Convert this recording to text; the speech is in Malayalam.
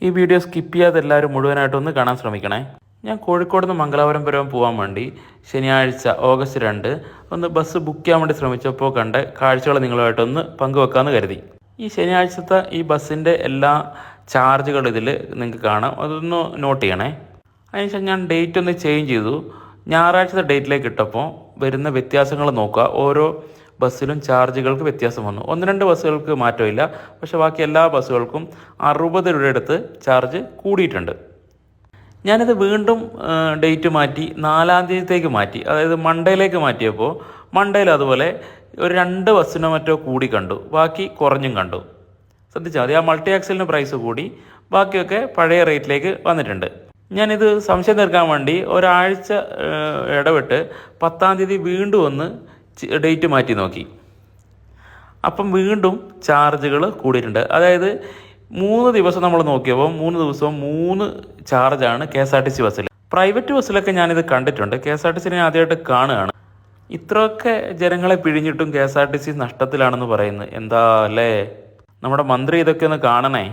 ഈ വീഡിയോ സ്കിപ്പ് ചെയ്യാതെ എല്ലാവരും മുഴുവനായിട്ടൊന്ന് കാണാൻ ശ്രമിക്കണേ. ഞാൻ കോഴിക്കോട് നിന്ന് മംഗലാപുരം വരെ പോകാൻ വേണ്ടി ശനിയാഴ്ച ഓഗസ്റ്റ് 2 ഒന്ന് ബസ് ബുക്ക് ചെയ്യാൻ വേണ്ടി ശ്രമിച്ചപ്പോൾ കണ്ട കാഴ്ചകൾ നിങ്ങളുമായിട്ടൊന്ന് പങ്കുവെക്കാമെന്ന് കരുതി. ഈ ശനിയാഴ്ചത്തെ ഈ ബസ്സിൻ്റെ എല്ലാ ചാർജുകൾ ഇതിൽ നിങ്ങൾക്ക് കാണാം, അതൊന്ന് നോട്ട് ചെയ്യണേ. അതിനുശേഷം ഞാൻ ഡേറ്റ് ഒന്ന് ചേഞ്ച് ചെയ്തു. ഞായറാഴ്ചത്തെ ഡേറ്റിലേക്ക് ഇട്ടപ്പോൾ വരുന്ന വ്യത്യാസങ്ങൾ നോക്കുക. ഓരോ ബസ്സിലും ചാർജുകൾക്ക് വ്യത്യാസം വന്നു. 1-2 ബസ്സുകൾക്ക് മാറ്റമില്ല, പക്ഷേ ബാക്കി എല്ലാ ബസ്സുകൾക്കും 60 രൂപ അടുത്ത് ചാർജ് കൂടിയിട്ടുണ്ട്. ഞാനിത് വീണ്ടും ഡേറ്റ് മാറ്റി 4-ാം തീയതിയിലേക്ക് മാറ്റി, അതായത് മൺഡേയിലേക്ക് മാറ്റിയപ്പോൾ മൺഡേയിൽ അതുപോലെ ഒരു 2 ബസ്സിനോ മറ്റോ കൂടി കണ്ടു, ബാക്കി കുറഞ്ഞും കണ്ടു. ശ്രദ്ധിച്ചാൽ മതി, ആ മൾട്ടി ആക്സലിന് പ്രൈസ് കൂടി, ബാക്കിയൊക്കെ പഴയ റേറ്റിലേക്ക് വന്നിട്ടുണ്ട്. ഞാനിത് സംശയം തീർക്കാൻ വേണ്ടി ഒരാഴ്ച ഇടവിട്ട് 10-ാം തീയതി വീണ്ടും ഒന്ന് ഡേറ്റ് മാറ്റി നോക്കി. അപ്പം വീണ്ടും ചാർജുകൾ കൂടിയിട്ടുണ്ട്. അതായത് 3 ദിവസം നമ്മൾ നോക്കിയപ്പോൾ 3 ദിവസവും 3 ചാർജാണ് KSRTC ബസ്സിൽ. പ്രൈവറ്റ് ബസ്സിലൊക്കെ ഞാനിത് കണ്ടിട്ടുണ്ട്, KSRTC ഞാൻ ആദ്യമായിട്ട് കാണുകയാണ്. ഇത്രയൊക്കെ ജനങ്ങളെ പിഴിഞ്ഞിട്ടും KSRTC നഷ്ടത്തിലാണെന്ന് പറയുന്നത് എന്താ അല്ലേ? നമ്മുടെ മന്ത്രി ഇതൊക്കെ ഒന്ന് കാണണേ.